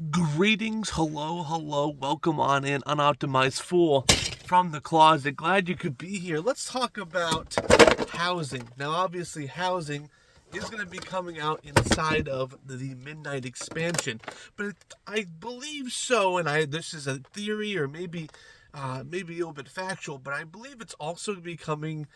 Greetings, hello, welcome on in, Unoptimized Fool from the closet. Glad you could be here. Let's talk about housing. Now, obviously, housing is going to be coming out inside of the Midnight expansion, but I believe so, and this is a theory or maybe a little bit factual, but I believe it's also going to be coming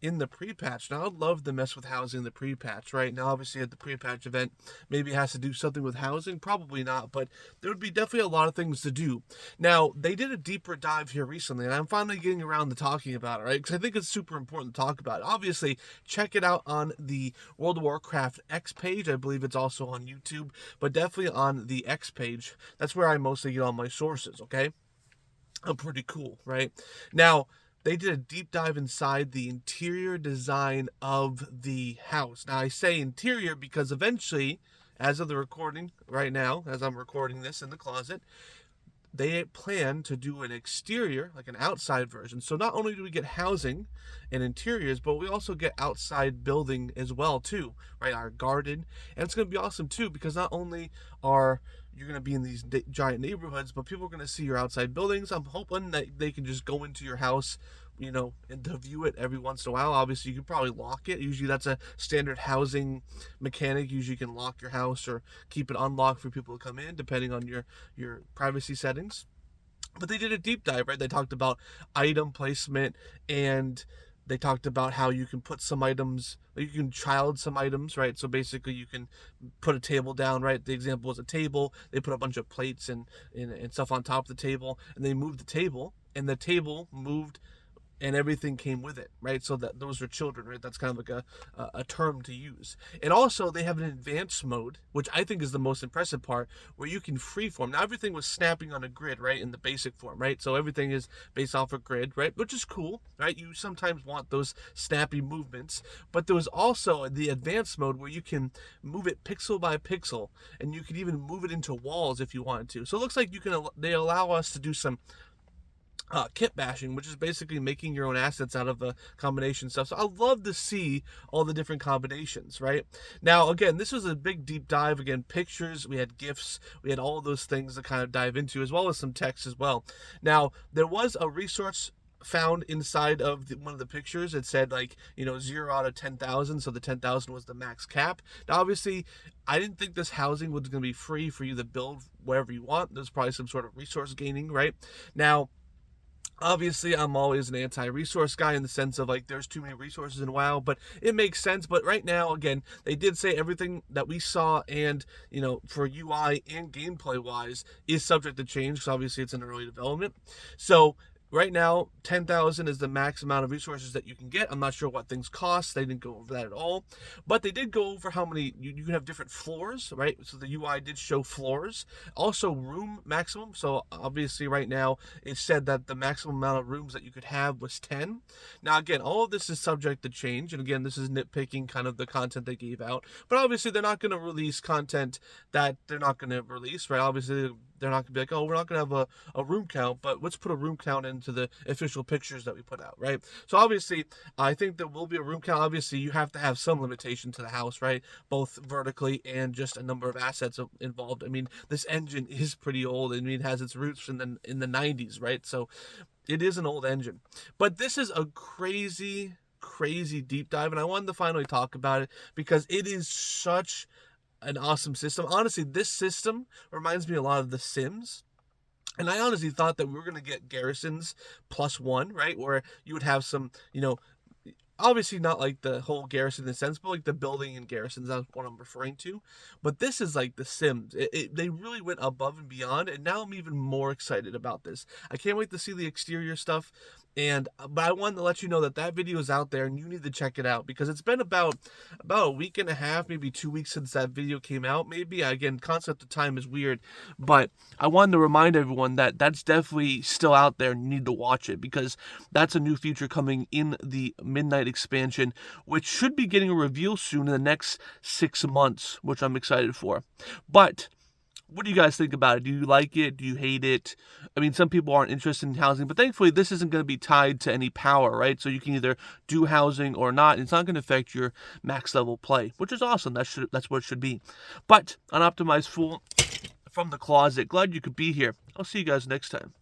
in the pre-patch. Now, I'd love to mess with housing in the pre-patch, right? Now, obviously, at the pre-patch event, maybe it has to do something with housing. Probably not, but there would be definitely a lot of things to do. Now, they did a deeper dive here recently, and I'm finally getting around to talking about it, right? Because I think it's super important to talk about it. Obviously, check it out on the World of Warcraft X page. I believe it's also on YouTube, but definitely on the X page. That's where I mostly get all my sources, okay? I'm pretty cool, right? Now, they did a deep dive inside the interior design of the house. Now, I say interior because eventually, as of the recording right now, as I'm recording this in the closet, they plan to do an exterior, like an outside version. So not only do we get housing and interiors, but we also get outside building as well too, right? Our garden, and it's going to be awesome too because not only are you're going to be in these giant neighborhoods, but people are going to see your outside buildings. I'm hoping that they can just go into your house, and to view it every once in a while. Obviously, you can probably lock it. Usually, that's a standard housing mechanic. Usually, you can lock your house or keep it unlocked for people to come in, depending on your privacy settings. But they did a deep dive, right? They talked about item placement, and they talked about how you can put some items, you can child some items, right? So basically, you can put a table down, right? The example was a table. They put a bunch of plates and stuff on top of the table, and they moved the table, and the table moved and everything came with it, right? So that those are children, right? That's kind of like a term to use. And also, they have an advanced mode, which I think is the most impressive part, where you can freeform. Now, everything was snapping on a grid, right, in the basic form, right? So everything is based off a grid, right? Which is cool, right? You sometimes want those snappy movements, but there was also the advanced mode where you can move it pixel by pixel, and you can even move it into walls if you wanted to. So it looks like they allow us to do some kitbashing, which is basically making your own assets out of a combination stuff. So I love to see all the different combinations, right? Now, again, this was a big deep dive. Again, pictures, we had GIFs, we had all of those things to kind of dive into, as well as some text as well. Now, there was a resource found inside of one of the pictures. It said 0 out of 10,000, so the 10,000 was the max cap. Now, obviously, I didn't think this housing was going to be free for you to build wherever you want. There's probably some sort of resource gaining, right? Now, obviously, I'm always an anti-resource guy in the sense of there's too many resources in WoW, but it makes sense. But right now, again, they did say everything that we saw and, for UI and gameplay wise is subject to change because obviously it's in early development. So right now, 10,000 is the max amount of resources that you can get. I'm not sure what things cost. They didn't go over that at all. But they did go over how many, you can have different floors, right? So the UI did show floors. Also room maximum. So obviously right now, it said that the maximum amount of rooms that you could have was 10. Now again, all of this is subject to change. And again, this is nitpicking kind of the content they gave out. But obviously they're not going to release content that they're not going to release, right? Obviously they're not going to be like, oh, we're not going to have a room count, but let's put a room count into the official pictures that we put out, right? So obviously, I think there will be a room count. Obviously, you have to have some limitation to the house, right? Both vertically and just a number of assets involved. I mean, this engine is pretty old. I mean, it has its roots in the 90s, right? So it is an old engine. But this is a crazy deep dive, and I wanted to finally talk about it because it is such an awesome system. Honestly, this system reminds me a lot of The Sims. And I honestly thought that we were going to get garrisons +1, right? Where you would have some, obviously not like the whole garrison in a sense, but like the building and garrisons, that's what I'm referring to. But this is like The Sims. They really went above and beyond, and now I'm even more excited about this. I can't wait to see the exterior stuff. But I wanted to let you know that video is out there and you need to check it out because it's been about a week and a half, maybe 2 weeks since that video came out. Maybe, again, concept of time is weird, but I wanted to remind everyone that that's definitely still out there and you need to watch it because that's a new feature coming in the Midnight expansion, which should be getting a reveal soon in the next 6 months, which I'm excited for. But what do you guys think about it? Do you like it? Do you hate it? I mean, some people aren't interested in housing, but thankfully this isn't going to be tied to any power, right? So you can either do housing or not. It's not going to affect your max level play, which is awesome. That's what it should be. But Unoptimized Fool, from the closet. Glad you could be here. I'll see you guys next time.